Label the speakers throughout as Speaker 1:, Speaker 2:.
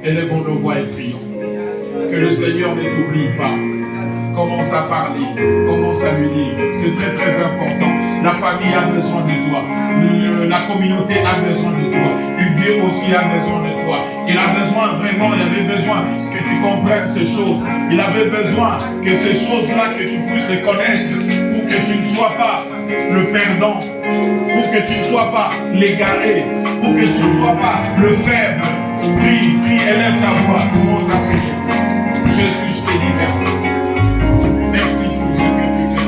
Speaker 1: Élevons nos voix et prions. Que le Seigneur ne t'oublie pas. Commence à parler, commence à lui dire. C'est très très important. La famille a besoin de toi. La communauté a besoin de toi. Et Dieu aussi a besoin de toi. Il a besoin vraiment, il avait besoin que tu comprennes ces choses. Il avait besoin que ces choses-là, que tu puisses les connaître pour que tu ne sois pas le perdant, pour que tu ne sois pas l'égaré, pour que tu ne sois pas le faible. Prie, prie, élève ta voix, commence à prier. Jésus, je te dis merci. Merci pour ce que tu fais.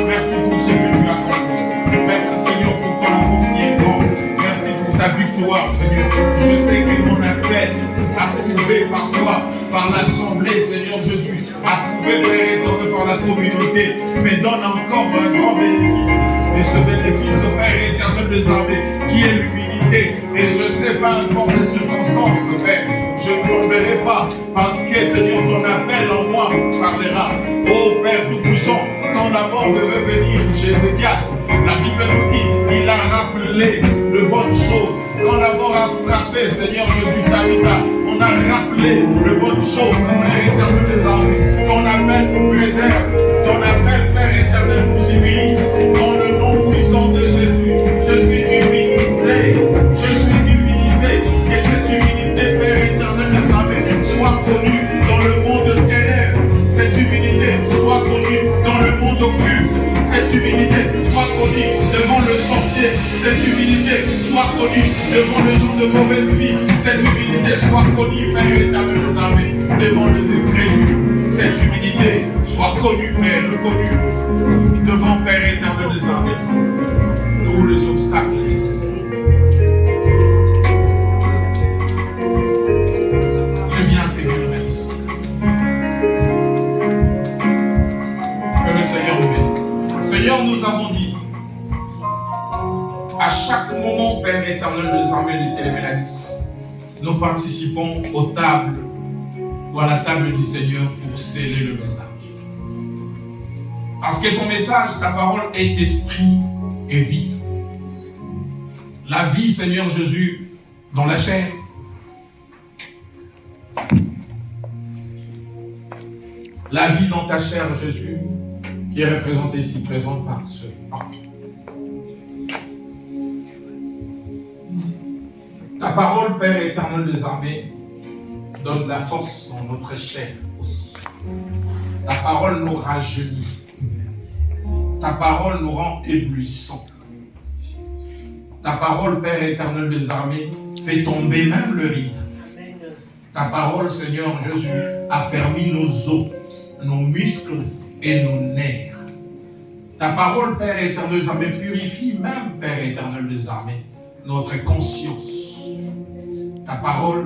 Speaker 1: Merci pour ce que tu accomplis. Merci Seigneur pour ton amour qui est grand. Merci pour ta victoire, Seigneur. Je sais que mon appel, approuvé par toi, par l'Assemblée, Seigneur Jésus, approuvé, Père éternel, par la communauté, me donne encore un grand bénéfice. Et ce bénéfice, Père éternel des armées, qui est l'humilité. Et je ne sais pas encore les circonstances, Père. Je ne tomberai pas parce que, Seigneur, ton appel en moi parlera. Oh Père Tout-Puissant, quand la mort devait venir chez Ézéchias, la Bible nous dit, il a rappelé de bonnes choses. Quand la mort a frappé, Seigneur Jésus, Tabitha, on a rappelé de bonnes choses, Père éternel des armées. Ton appel nous préserve, ton appel, Père éternel, nous civilise. Dans le nom puissant de Jésus, je suis humilisé. Je suis humilisé. Et cette humilité, Père éternel des armées, soit connue dans le monde de ténèbres. Cette humilité soit connue dans le monde occulte. Cette humilité soit connue devant le sorcier. Cette humilité soit connue devant les gens de mauvaise vie. Cette humilité soit connue, Père éternel des armées, devant les incrédules. Cette humilité soit connue, Père, reconnue devant Père éternel des armées. Tous les obstacles nécessaires. Je viens te dire merci. Que le Seigneur nous bénisse. Seigneur, nous avons dit, à chaque moment, Père éternel des armées de Télémélanis, nous participons aux tables ou à la table du Seigneur pour sceller le message. Parce que ton message, ta parole est esprit et vie. La vie, Seigneur Jésus, dans la chair. La vie dans ta chair, Jésus, qui est représentée ici, présente par ce pain. Ta parole, Père éternel des armées, donne la force dans notre chair aussi. Ta parole nous rajeunit. Ta parole nous rend éblouissants. Ta parole, Père éternel des armées, fait tomber même le rideau. Ta parole, Seigneur Jésus, affermit nos os, nos muscles et nos nerfs. Ta parole, Père éternel des armées, purifie même, Père éternel des armées, notre conscience. Ta parole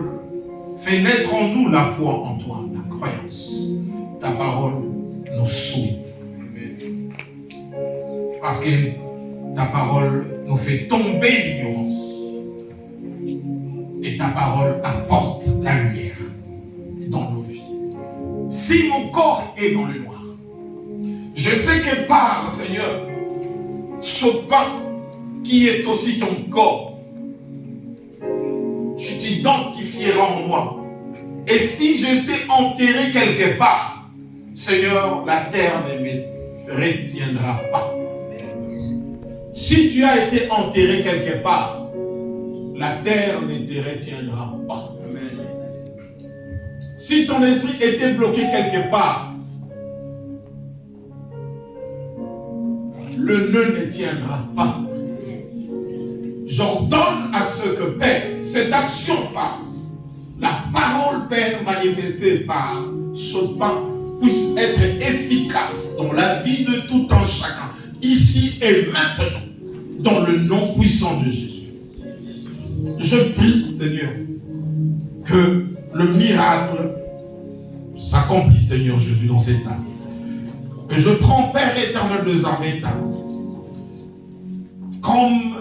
Speaker 1: fait naître en nous la foi en toi, la croyance. Ta parole nous sauve. Parce que ta parole nous fait tomber l'ignorance. Et ta parole apporte la lumière dans nos vies. Si mon corps est dans le noir, je sais que par, Seigneur, ce pain qui est aussi ton corps, tu t'identifieras en moi. Et si j'étais enterré quelque part, Seigneur, la terre ne me retiendra pas. Si tu as été enterré quelque part, la terre ne te retiendra pas. Amen. Si ton esprit était bloqué quelque part, le nœud ne tiendra pas. J'ordonne à ce que, Père, cette action par la parole, Père, manifestée par ce pain, puisse être efficace dans la vie de tout un chacun, ici et maintenant, dans le nom puissant de Jésus. Je prie, Seigneur, que le miracle s'accomplisse, Seigneur Jésus, dans cette table. Que je prends, Père éternel des armées, ta main, comme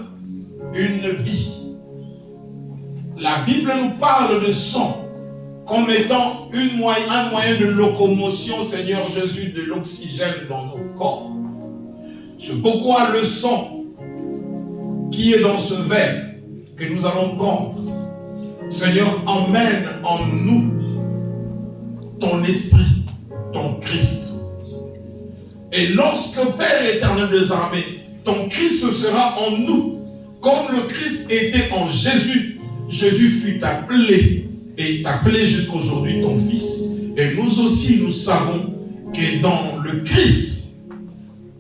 Speaker 1: une vie. La Bible nous parle de sang comme étant un moyen de locomotion, Seigneur Jésus, de l'oxygène dans nos corps. C'est pourquoi le sang qui est dans ce verre que nous allons prendre Seigneur, emmène en nous ton esprit, ton Christ. Et lorsque, Père éternel des armées, ton Christ sera en nous, comme le Christ était en Jésus. Jésus fut appelé, et est appelé jusqu'aujourd'hui ton Fils. Et nous aussi, nous savons que dans le Christ,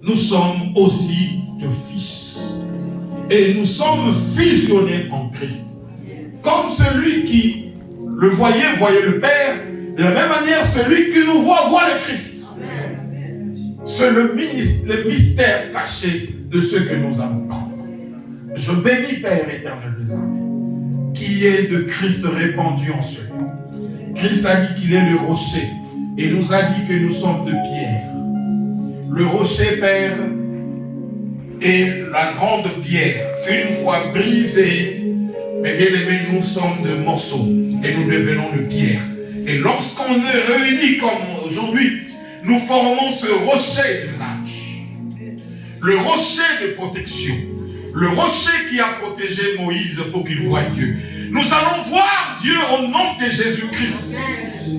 Speaker 1: nous sommes aussi de fils. Et nous sommes fusionnés en Christ. Comme celui qui le voyait, voyait le Père, de la même manière, celui qui nous voit, voit le Christ. C'est le mystère caché de ce que nous avons. Je bénis, Père éternel des armées, qui est de Christ répandu en ce lieu. Christ a dit qu'il est le rocher, et nous a dit que nous sommes de pierre. Le rocher, Père, est la grande pierre, une fois brisée, mais bien aimé, nous sommes de morceaux, et nous devenons de pierre. Et lorsqu'on est réunis comme aujourd'hui, nous formons ce rocher des âges, le rocher de protection, le rocher qui a protégé Moïse pour qu'il voie Dieu. Nous allons voir Dieu au nom de Jésus-Christ,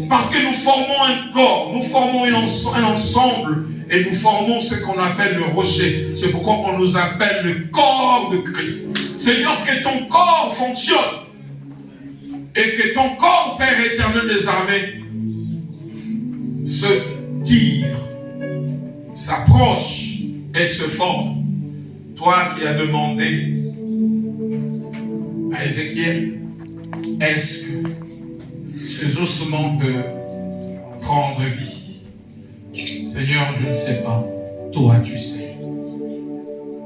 Speaker 1: parce que nous formons un corps, nous formons un ensemble, et nous formons ce qu'on appelle le rocher. C'est pourquoi on nous appelle le corps de Christ. Seigneur, que ton corps fonctionne, et que ton corps, Père éternel des armées, se tire, s'approche et se forme. Toi qui as demandé à Ézéchiel, est-ce que ces ossements peuvent prendre vie? Seigneur, je ne sais pas. Toi, tu sais.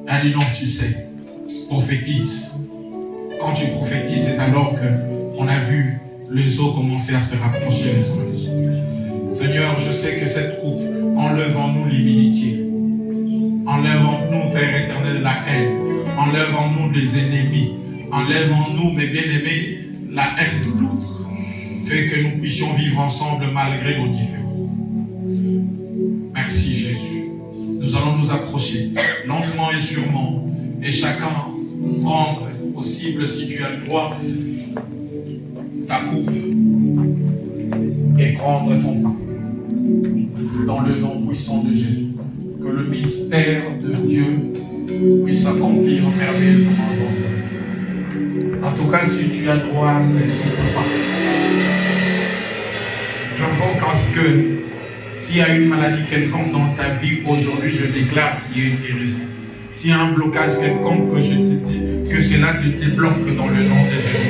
Speaker 1: Allez donc, tu sais. Prophétise. Quand tu prophétises, c'est alors qu'on a vu les os commencer à se rapprocher les uns des autres. Seigneur, je sais que cette coupe enlève en nous l'humilité. Enlève en nous, Père éternel, la haine. Enlève en nous les ennemis. Enlève en nous, mes bien-aimés, la haine de l'autre. Fais que nous puissions vivre ensemble malgré nos différences. Merci Jésus. Nous allons nous approcher lentement et sûrement, et chacun prendre possible, si tu as le droit, ta coupe et prendre ton pain. Dans le nom puissant de Jésus, que le mystère de Dieu puisse s'accomplir merveilleusement dans ta vie. En tout cas, si tu as le droit, n'hésite pas. J'invoque en ce que s'il y a une maladie quelconque dans ta vie aujourd'hui, je déclare qu'il y a une guérison. S'il y a un blocage quelconque, que cela te débloque dans le nom de Jésus.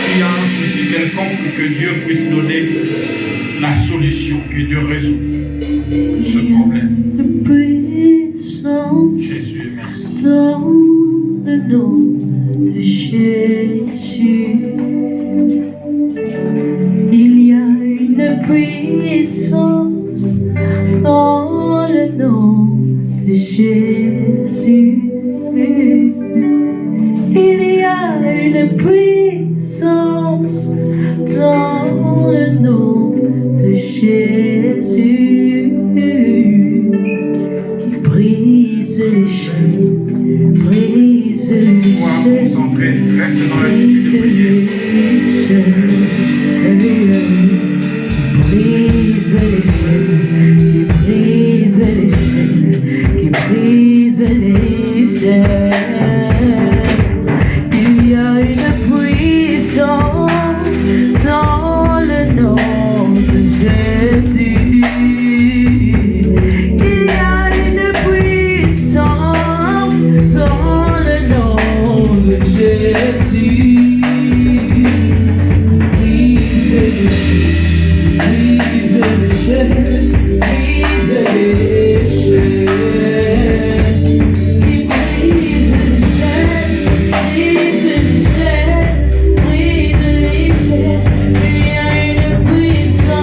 Speaker 1: S'il y a un souci quelconque, que Dieu puisse donner la solution, que Dieu résout ce problème. Jésus, merci.
Speaker 2: Dans le nom de Jésus, il y a une puissance dans le nom de Jésus. Il y a une puissance dans le nom de Jésus qui brise les chaînes, brise les chaînes.
Speaker 1: Sois concentré, reste dans l'attitude de prière.
Speaker 2: Brise les chaînes, brise les chaînes, qui brise les chaînes. Il y a une puissance dans le nom de Jésus. Il y a une puissance dans le nom de Jésus. Brise les chaînes. Brise les chaînes, brise les chaînes, qui brise les chaînes, brise les chaînes, brise les chaînes. Il y a une puissance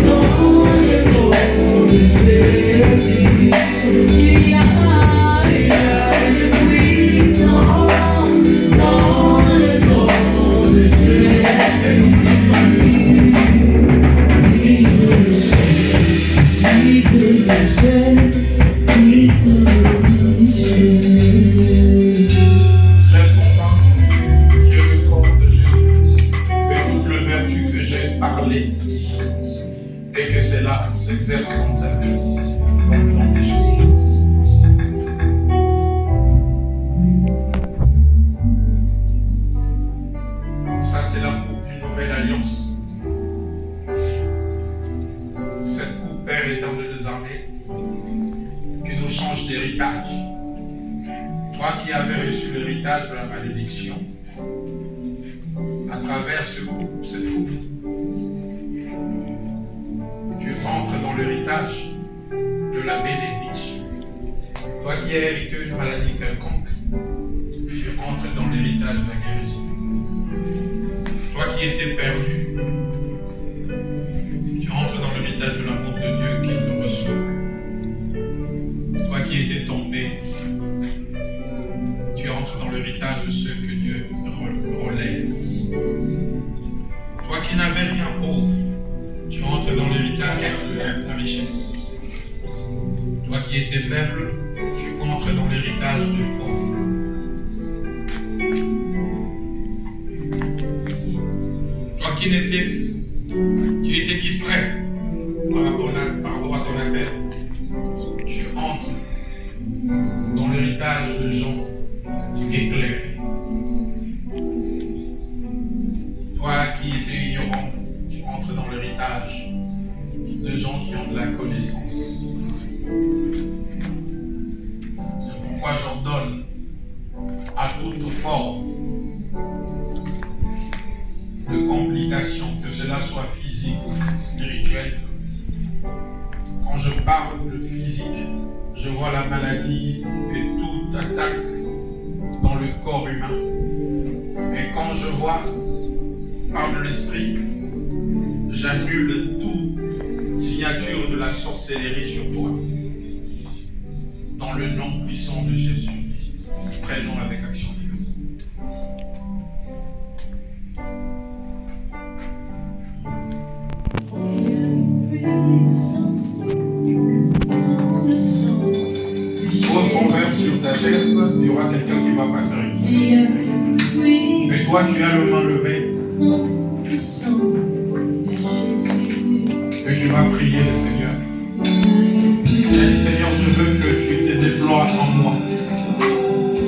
Speaker 2: dans le nom de Jésus. Il y a une puissance dans le nom
Speaker 1: cela s'exerce dans ta vie. Dans le nom de Jésus. Ça, c'est la coupe d'une nouvelle alliance. Cette coupe, Père éternel des armées, qui nous change d'héritage. Toi qui avais reçu l'héritage de la malédiction, à travers cette coupe, tu entres dans l'héritage de la bénédiction. Toi qui as hérité une maladie quelconque, tu entres dans l'héritage de la guérison. Toi qui étais perdu, tu entres dans l'héritage de l'amour de Dieu qui te reçoit. Toi qui étais tombé, tu entres dans l'héritage de ceux que Dieu relève. Toi qui n'avais rien pauvre, tu entres dans l'héritage de la richesse. Toi qui étais faible, tu entres dans l'héritage de fort. Toi qui étais distrait par rapport à ton appel, tu entres dans l'héritage de gens éclairés. Toi qui étais ignorant, tu entres dans l'héritage de gens qui ont de la connaissance. C'est pourquoi j'ordonne à toute forme de complications, que cela soit physique ou spirituel. Quand je parle de physique, je vois la maladie et toute attaque dans le corps humain. Et quand je parle de l'esprit, j'annule toute signature de la sorcellerie sur toi. Dans le nom puissant de Jésus, prenons avec action de grâce. Pose ton verre sur ta chaise, il y aura quelqu'un qui va passer avec toi. Et toi, tu as le main levée.